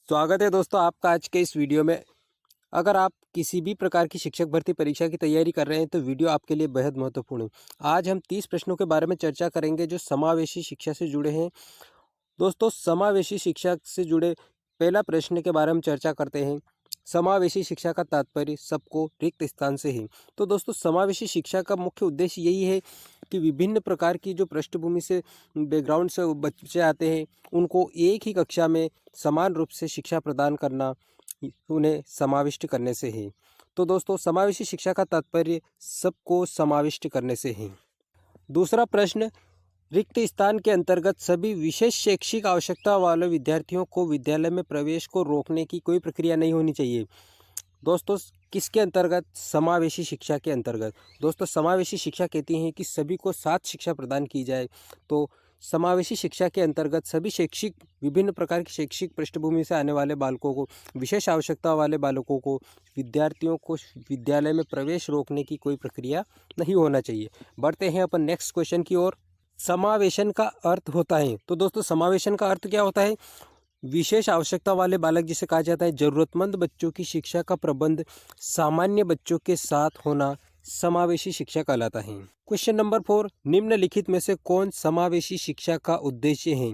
स्वागत है दोस्तों आपका आज के इस वीडियो में। अगर आप किसी भी प्रकार की शिक्षक भर्ती परीक्षा की तैयारी कर रहे हैं तो वीडियो आपके लिए बेहद महत्वपूर्ण है। आज हम 30 प्रश्नों के बारे में चर्चा करेंगे जो समावेशी शिक्षा से जुड़े हैं। दोस्तों समावेशी शिक्षा से जुड़े पहला प्रश्न के बारे में चर्चा करते हैं। समावेशी शिक्षा का तात्पर्य सबको रिक्त स्थान से है। तो दोस्तों समावेशी शिक्षा का मुख्य उद्देश्य यही है कि विभिन्न प्रकार की जो पृष्ठभूमि से बैकग्राउंड से बच्चे आते हैं उनको एक ही कक्षा में समान रूप से शिक्षा प्रदान करना, उन्हें समाविष्ट करने से है। तो दोस्तों समावेशी शिक्षा का तात्पर्य सबको समाविष्ट करने से है। दूसरा प्रश्न, रिक्त स्थान के अंतर्गत सभी विशेष शैक्षिक आवश्यकता वाले विद्यार्थियों को विद्यालय में प्रवेश को रोकने की कोई प्रक्रिया नहीं होनी चाहिए। दोस्तों किसके अंतर्गत? समावेशी शिक्षा के अंतर्गत। दोस्तों समावेशी शिक्षा कहती है कि सभी को साथ शिक्षा प्रदान की जाए। तो समावेशी शिक्षा के अंतर्गत सभी विभिन्न प्रकार की शैक्षिक पृष्ठभूमि से आने वाले बालकों को, विशेष आवश्यकता वाले बालकों को, विद्यार्थियों को विद्यालय में प्रवेश रोकने की कोई प्रक्रिया नहीं होना चाहिए। बढ़ते हैं अपन नेक्स्ट क्वेश्चन की ओर। समावेशन का अर्थ होता है। तो दोस्तों समावेशन का अर्थ क्या होता है? विशेष आवश्यकता वाले बालक जिसे कहा जाता है, जरूरतमंद बच्चों की शिक्षा का प्रबंध सामान्य बच्चों के साथ होना समावेशी शिक्षा कहलाता है। क्वेश्चन नंबर 4, निम्नलिखित में से कौन समावेशी शिक्षा का उद्देश्य है?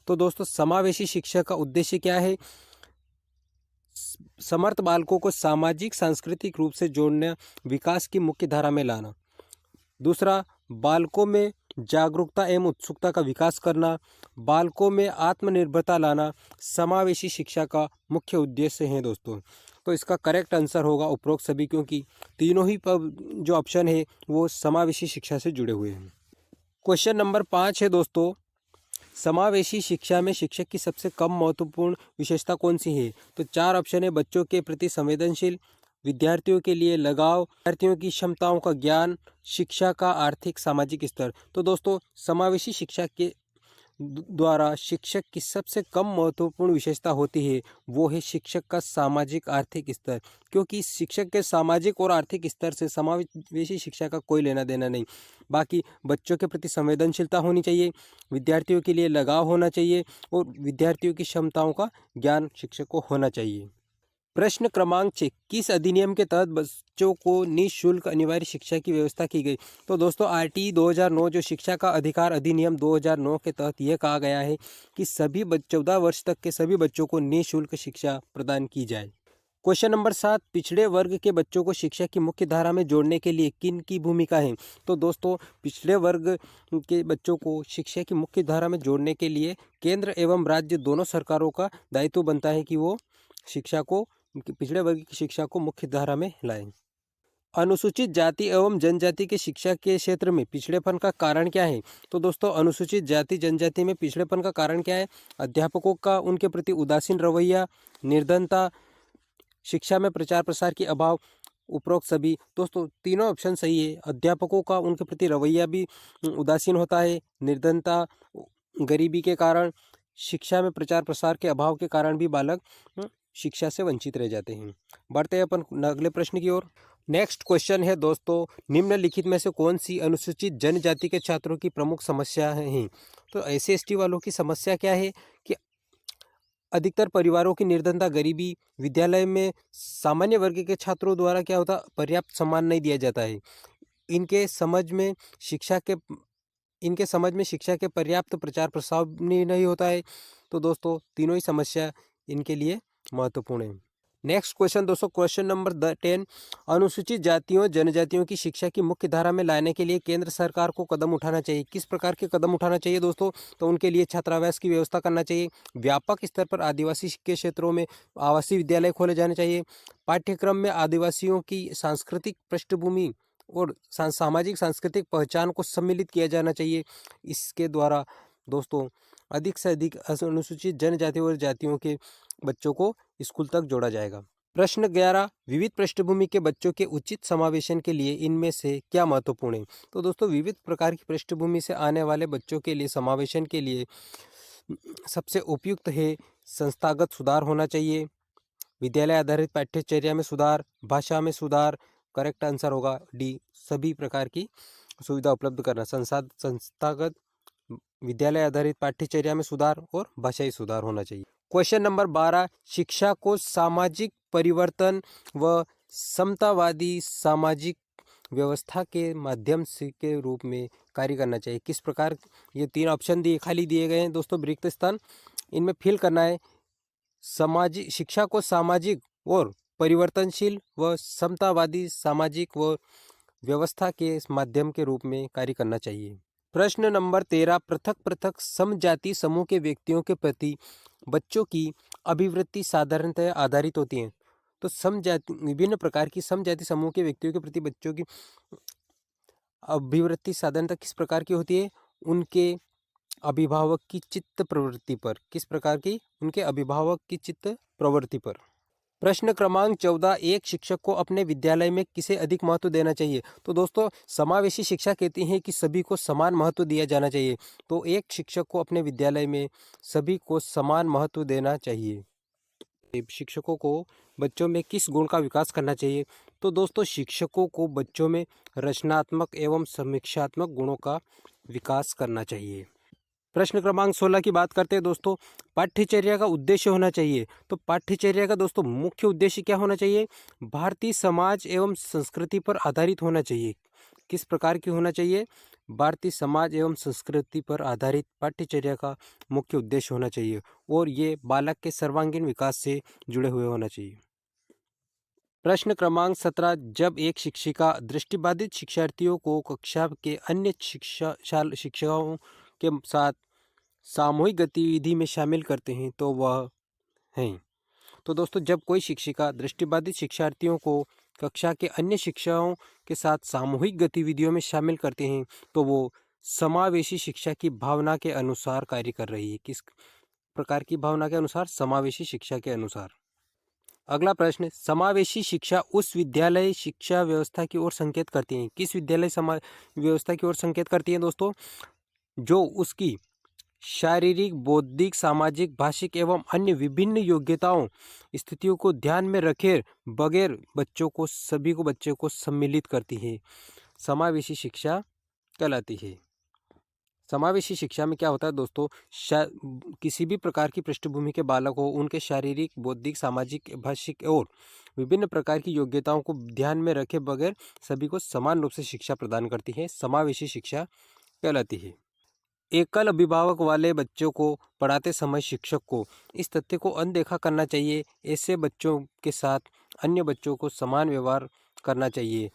तो दोस्तों समावेशी शिक्षा का उद्देश्य क्या है? समर्थ बालकों को सामाजिक सांस्कृतिक रूप से जोड़ना, विकास की मुख्य धारा में लाना। दूसरा, बालकों में जागरूकता एवं उत्सुकता का विकास करना, बालकों में आत्मनिर्भरता लाना समावेशी शिक्षा का मुख्य उद्देश्य है दोस्तों। तो इसका करेक्ट आंसर होगा उपरोक्त सभी, क्योंकि तीनों ही जो ऑप्शन है वो समावेशी शिक्षा से जुड़े हुए हैं। क्वेश्चन नंबर 5 है दोस्तों, समावेशी शिक्षा में शिक्षक की सबसे कम महत्वपूर्ण विशेषता कौन सी है? तो 4 ऑप्शन है। बच्चों के प्रति संवेदनशील, विद्यार्थियों के लिए लगाव, विद्यार्थियों की क्षमताओं का ज्ञान, शिक्षा का आर्थिक सामाजिक स्तर। तो दोस्तों समावेशी शिक्षा के द्वारा शिक्षक की सबसे कम महत्वपूर्ण विशेषता होती है वो है शिक्षक का सामाजिक आर्थिक स्तर, क्योंकि शिक्षक के सामाजिक और आर्थिक स्तर से समावेशी शिक्षा का कोई लेना देना नहीं। बाकी बच्चों के प्रति संवेदनशीलता होनी चाहिए, विद्यार्थियों के लिए लगाव होना चाहिए और विद्यार्थियों की क्षमताओं का ज्ञान शिक्षक को होना चाहिए। प्रश्न क्रमांक 6, किस अधिनियम के तहत बच्चों को निःशुल्क अनिवार्य शिक्षा की व्यवस्था की गई? तो दोस्तों आरटी 2009 जो शिक्षा का अधिकार अधिनियम 2009 के तहत यह कहा गया है कि सभी 14 वर्ष तक के सभी बच्चों को निःशुल्क शिक्षा प्रदान की जाए। क्वेश्चन नंबर 7, पिछड़े वर्ग के बच्चों को शिक्षा की मुख्य धारा में जोड़ने के लिए किन की भूमिका है? तो दोस्तों पिछड़े वर्ग के बच्चों को शिक्षा की मुख्य धारा में जोड़ने के लिए केंद्र एवं राज्य दोनों सरकारों का दायित्व बनता है कि वो शिक्षा को, पिछड़े वर्ग की शिक्षा को मुख्य धारा में लाएं। अनुसूचित जाति एवं जनजाति के शिक्षा के क्षेत्र में पिछड़ेपन का कारण क्या है? तो दोस्तों अनुसूचित जाति जनजाति में पिछड़ेपन का कारण क्या है? अध्यापकों का उनके प्रति उदासीन रवैया, निर्धनता, शिक्षा में प्रचार प्रसार की अभाव, उपरोक्त सभी। दोस्तों तीनों ऑप्शन सही है। अध्यापकों का उनके प्रति रवैया भी उदासीन होता है, निर्धनता, गरीबी के कारण, शिक्षा में प्रचार प्रसार के अभाव के कारण भी बालक शिक्षा से वंचित रह जाते हैं। बढ़ते हैं अपन अगले प्रश्न की ओर। नेक्स्ट क्वेश्चन है दोस्तों, निम्नलिखित में से कौन सी अनुसूचित जनजाति के छात्रों की प्रमुख समस्या हैं? तो SC/ST वालों की समस्या क्या है कि अधिकतर परिवारों की निर्धनता, गरीबी, विद्यालय में सामान्य वर्ग के छात्रों द्वारा क्या होता, पर्याप्त सम्मान नहीं दिया जाता है, इनके समझ में शिक्षा के पर्याप्त प्रचार प्रसार नहीं होता है। तो दोस्तों तीनों ही समस्या इनके लिए महत्वपूर्ण है। नेक्स्ट क्वेश्चन दोस्तों, क्वेश्चन नंबर 10, अनुसूचित जातियों जनजातियों की शिक्षा की मुख्य धारा में लाने के लिए केंद्र सरकार को कदम उठाना चाहिए। किस प्रकार के कदम उठाना चाहिए दोस्तों? तो उनके लिए छात्रावास की व्यवस्था करना चाहिए, व्यापक स्तर पर आदिवासी के क्षेत्रों में आवासीय विद्यालय खोले जाने चाहिए, पाठ्यक्रम में आदिवासियों की सांस्कृतिक पृष्ठभूमि और सामाजिक सांस्कृतिक पहचान को सम्मिलित किया जाना चाहिए। इसके द्वारा दोस्तों अधिक से अधिक अनुसूचित जनजाति और जातियों के बच्चों को स्कूल तक जोड़ा जाएगा। प्रश्न 11, विविध पृष्ठभूमि के बच्चों के उचित समावेशन के लिए इनमें से क्या महत्वपूर्ण है? तो दोस्तों विविध प्रकार की पृष्ठभूमि से आने वाले बच्चों के लिए समावेशन के लिए सबसे उपयुक्त है संस्थागत सुधार होना चाहिए, विद्यालय आधारित पाठ्यचर्या में सुधार, भाषा में सुधार। करेक्ट आंसर होगा डी, सभी प्रकार की सुविधा उपलब्ध करना, संस्थागत, विद्यालय आधारित पाठ्यचर्या में सुधार और भाषाई सुधार होना चाहिए। क्वेश्चन नंबर 12, शिक्षा को सामाजिक परिवर्तन व समतावादी सामाजिक व्यवस्था के माध्यम से के रूप में कार्य करना चाहिए। किस प्रकार, ये 3 ऑप्शन खाली दिए गए हैं दोस्तों, रिक्त स्थान, इनमें फिल करना है। सामाजिक शिक्षा को सामाजिक और परिवर्तनशील व समतावादी सामाजिक व व्यवस्था के माध्यम के रूप में कार्य करना चाहिए। प्रश्न नंबर 13, पृथक पृथक समजाति समूह के व्यक्तियों के प्रति बच्चों की अभिवृत्ति साधारणतः आधारित होती है। तो समजाति, विभिन्न प्रकार की समजाति समूह के व्यक्तियों के प्रति बच्चों की अभिवृत्ति साधारणतः किस प्रकार की होती है? उनके अभिभावक की चित्त प्रवृत्ति पर। किस प्रकार की? उनके अभिभावक की चित्त प्रवृत्ति पर। प्रश्न क्रमांक 14, एक शिक्षक को अपने विद्यालय में किसे अधिक महत्व देना चाहिए? तो दोस्तों, समावेशी शिक्षा कहती है कि सभी को समान महत्व दिया जाना चाहिए। तो एक शिक्षक को अपने विद्यालय में सभी को समान महत्व देना चाहिए। शिक्षकों को बच्चों में किस गुण का विकास करना चाहिए? तो दोस्तों, शिक्षकों को बच्चों में रचनात्मक एवं समीक्षात्मक गुणों का विकास करना चाहिए। प्रश्न क्रमांक 16 की बात करते हैं दोस्तों, पाठ्यचर्या का उद्देश्य होना चाहिए। तो पाठ्यचर्या का दोस्तों मुख्य उद्देश्य क्या होना चाहिए? भारतीय समाज एवं संस्कृति पर आधारित होना चाहिए। किस प्रकार की होना चाहिए? भारतीय समाज एवं संस्कृति पर आधारित पाठ्यचर्या का मुख्य उद्देश्य होना चाहिए और ये बालक के सर्वांगीण विकास से जुड़े हुए होना चाहिए। प्रश्न क्रमांक 17, जब एक शिक्षिका दृष्टिबाधित शिक्षार्थियों को कक्षा के अन्य शिक्षकों के साथ सामूहिक गतिविधि में शामिल करते हैं तो वह हैं। तो दोस्तों, जब कोई शिक्षिका दृष्टिबाधित शिक्षार्थियों को कक्षा के अन्य शिक्षकों के साथ सामूहिक गतिविधियों में शामिल करते हैं तो वो समावेशी शिक्षा की भावना के अनुसार कार्य कर रही है। किस प्रकार की भावना के अनुसार? समावेशी शिक्षा के अनुसार। अगला प्रश्न, समावेशी शिक्षा उस विद्यालय शिक्षा व्यवस्था की ओर संकेत करती है। किस विद्यालय व्यवस्था की ओर संकेत करती है दोस्तों? जो उसकी शारीरिक, बौद्धिक, सामाजिक, भाषिक एवं अन्य विभिन्न योग्यताओं स्थितियों को ध्यान में रखे बगैर सभी बच्चों को सम्मिलित करती है, समावेशी शिक्षा कहलाती है। समावेशी शिक्षा में क्या होता है दोस्तों? किसी भी प्रकार की पृष्ठभूमि के बालक हो, उनके शारीरिक, बौद्धिक, सामाजिक, भाषिक और विभिन्न प्रकार की योग्यताओं को ध्यान में रखे बगैर सभी को समान रूप से शिक्षा प्रदान करती है, समावेशी शिक्षा कहलाती है। एकल अभिभावक वाले बच्चों को पढ़ाते समय शिक्षक को इस तथ्य को अनदेखा करना चाहिए, ऐसे बच्चों के साथ अन्य बच्चों को समान व्यवहार करना चाहिए।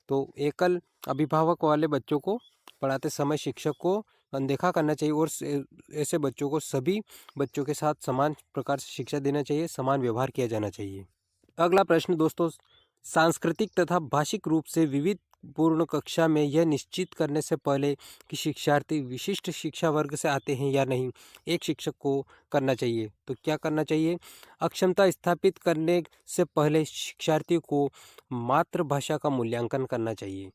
तो एकल अभिभावक वाले बच्चों को पढ़ाते समय शिक्षक को अनदेखा करना चाहिए और ऐसे बच्चों को सभी बच्चों के साथ समान प्रकार से शिक्षा देना चाहिए, समान व्यवहार किया जाना चाहिए। अगला प्रश्न दोस्तों, सांस्कृतिक तथा भाषिक रूप से विविध पूर्ण कक्षा में यह निश्चित करने से पहले कि शिक्षार्थी विशिष्ट शिक्षा वर्ग से आते हैं या नहीं, एक शिक्षक को करना चाहिए। तो क्या करना चाहिए? अक्षमता स्थापित करने से पहले शिक्षार्थी को मातृभाषा का मूल्यांकन करना चाहिए।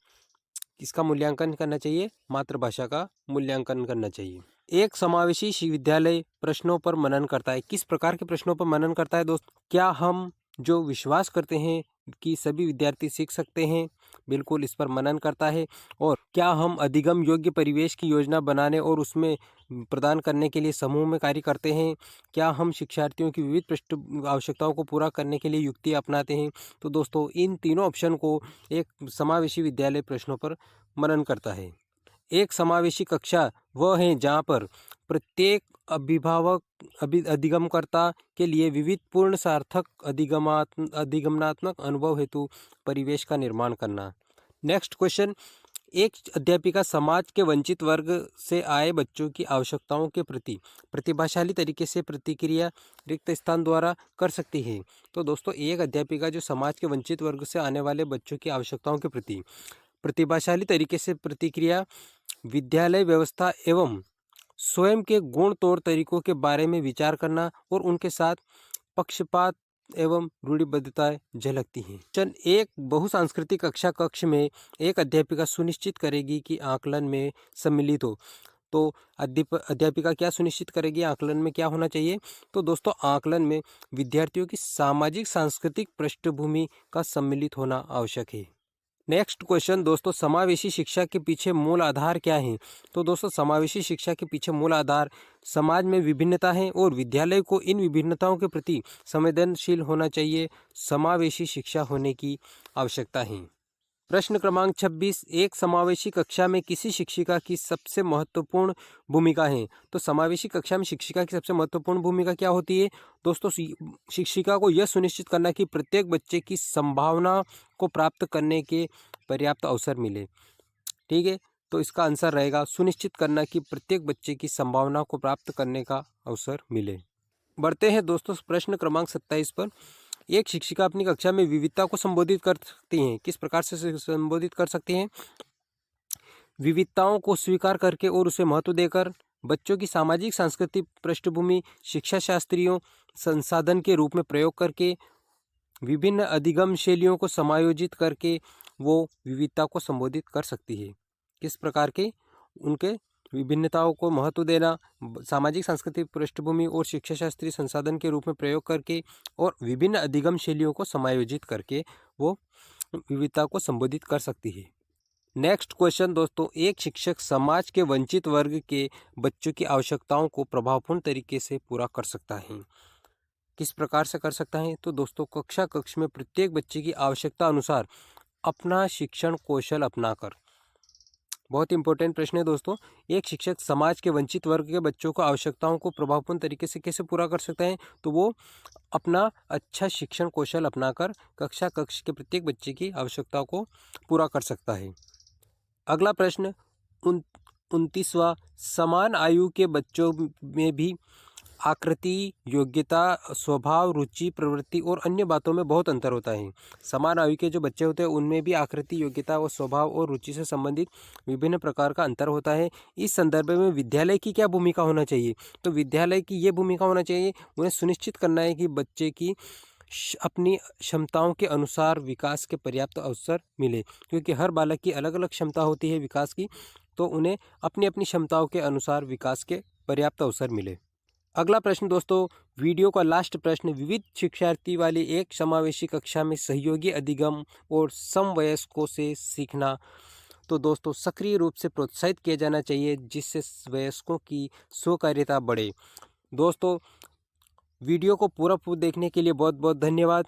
किसका मूल्यांकन करना चाहिए? मातृभाषा का मूल्यांकन करना चाहिए। एक समावेशी विद्यालय प्रश्नों पर मनन करता है। किस प्रकार के प्रश्नों पर मनन करता है दोस्त? क्या हम जो विश्वास करते हैं कि सभी विद्यार्थी सीख सकते हैं, बिल्कुल इस पर मनन करता है। और क्या हम अधिगम योग्य परिवेश की योजना बनाने और उसमें प्रदान करने के लिए समूह में कार्य करते हैं? क्या हम शिक्षार्थियों की विविध आवश्यकताओं को पूरा करने के लिए युक्ति अपनाते हैं? तो दोस्तों, इन तीनों ऑप्शन को एक समावेशी विद्यालय प्रश्नों पर मनन करता है। एक समावेशी कक्षा वह है जहाँ पर प्रत्येक अभिभावक अधिगमकर्ता के लिए विविध पूर्ण सार्थक अधिगमनात्मक अनुभव हेतु परिवेश का निर्माण करना। नेक्स्ट क्वेश्चन, एक अध्यापिका समाज के वंचित वर्ग से आए बच्चों की आवश्यकताओं के प्रति प्रतिभाशाली तरीके से प्रतिक्रिया रिक्त स्थान द्वारा कर सकती है। तो दोस्तों, एक अध्यापिका जो समाज के वंचित वर्ग से आने वाले बच्चों की आवश्यकताओं के प्रति प्रतिभाशाली तरीके से प्रतिक्रिया विद्यालय व्यवस्था एवं स्वयं के गुण तौर तरीकों के बारे में विचार करना और उनके साथ पक्षपात एवं रूढ़िबद्धताएं झलकती हैं। एक बहुसांस्कृतिक कक्षा कक्ष में एक अध्यापिका सुनिश्चित करेगी कि आकलन में सम्मिलित हो। तो अध्यापिका क्या सुनिश्चित करेगी? आकलन में क्या होना चाहिए? तो दोस्तों, आकलन में विद्यार्थियों की सामाजिक सांस्कृतिक पृष्ठभूमि का सम्मिलित होना आवश्यक है। नेक्स्ट क्वेश्चन दोस्तों, समावेशी शिक्षा के पीछे मूल आधार क्या है? तो दोस्तों, समावेशी शिक्षा के पीछे मूल आधार समाज में विभिन्नता है और विद्यालय को इन विभिन्नताओं के प्रति संवेदनशील होना चाहिए। समावेशी शिक्षा होने की आवश्यकता है। प्रश्न क्रमांक 26, एक समावेशी कक्षा में किसी शिक्षिका की सबसे महत्वपूर्ण भूमिका है? तो समावेशी कक्षा में शिक्षिका की सबसे महत्वपूर्ण भूमिका क्या होती है? दोस्तों, शिक्षिका को यह सुनिश्चित करना कि प्रत्येक बच्चे की संभावना को प्राप्त करने के पर्याप्त अवसर मिले। ठीक है, तो इसका आंसर रहेगा सुनिश्चित करना कि प्रत्येक बच्चे की संभावना को प्राप्त करने का अवसर मिले। बढ़ते हैं दोस्तों प्रश्न क्रमांक 27 पर। एक शिक्षिका अपनी कक्षा में विविधता को संबोधित कर सकती हैं। किस प्रकार से संबोधित कर सकती हैं? विविधताओं को स्वीकार करके और उसे महत्व देकर, बच्चों की सामाजिक सांस्कृतिक पृष्ठभूमि शिक्षा शास्त्रियों संसाधन के रूप में प्रयोग करके, विभिन्न अधिगम शैलियों को समायोजित करके वो विविधता को संबोधित कर सकती है। किस प्रकार के? उनके विभिन्नताओं को महत्व देना, सामाजिक सांस्कृतिक पृष्ठभूमि और शिक्षा शास्त्रीय संसाधन के रूप में प्रयोग करके और विभिन्न अधिगम शैलियों को समायोजित करके वो विविधता को संबोधित कर सकती है। नेक्स्ट क्वेश्चन दोस्तों, एक शिक्षक समाज के वंचित वर्ग के बच्चों की आवश्यकताओं को प्रभावपूर्ण तरीके से पूरा कर सकता है। किस प्रकार से कर सकता है? तो दोस्तों, कक्ष में प्रत्येक बच्चे की आवश्यकता अनुसार अपना शिक्षण कौशल अपनाकर। बहुत इंपॉर्टेंट प्रश्न है दोस्तों। एक शिक्षक समाज के वंचित वर्ग के बच्चों को आवश्यकताओं को प्रभावपूर्ण तरीके से कैसे पूरा कर सकता है? तो वो अपना अच्छा शिक्षण कौशल अपनाकर कक्ष के प्रत्येक बच्चे की आवश्यकताओं को पूरा कर सकता है। अगला प्रश्न 29वां, समान आयु के बच्चों में भी आकृति, योग्यता, स्वभाव, रुचि, प्रवृत्ति और अन्य बातों में बहुत अंतर होता है। समान आयु के जो बच्चे होते हैं उनमें भी आकृति, योग्यता और स्वभाव और रुचि से संबंधित विभिन्न प्रकार का अंतर होता है। इस संदर्भ में विद्यालय की क्या भूमिका होना चाहिए? तो विद्यालय की ये भूमिका होना चाहिए, उन्हें सुनिश्चित करना है कि बच्चे की अपनी क्षमताओं के अनुसार विकास के पर्याप्त अवसर मिले, क्योंकि हर बालक की अलग अलग क्षमता होती है विकास की, तो उन्हें अपनी अपनी क्षमताओं के अनुसार विकास के पर्याप्त अवसर मिले। अगला प्रश्न दोस्तों, वीडियो का लास्ट प्रश्न, विविध शिक्षार्थी वाली एक समावेशी कक्षा में सहयोगी अधिगम और समवयस्कों से सीखना। तो दोस्तों, सक्रिय रूप से प्रोत्साहित किया जाना चाहिए जिससे वयस्कों की स्वकार्यता बढ़े। दोस्तों, वीडियो को पूरा देखने के लिए बहुत बहुत धन्यवाद।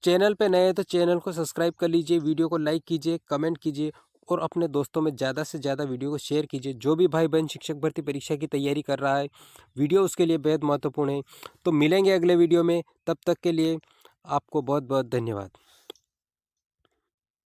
चैनल पे नए हैं तो चैनल को सब्सक्राइब कर लीजिए, वीडियो को लाइक कीजिए, कमेंट कीजिए और अपने दोस्तों में ज़्यादा से ज़्यादा वीडियो को शेयर कीजिए। जो भी भाई बहन शिक्षक भर्ती परीक्षा की तैयारी कर रहा है, वीडियो उसके लिए बेहद महत्वपूर्ण है। तो मिलेंगे अगले वीडियो में, तब तक के लिए आपको बहुत बहुत धन्यवाद।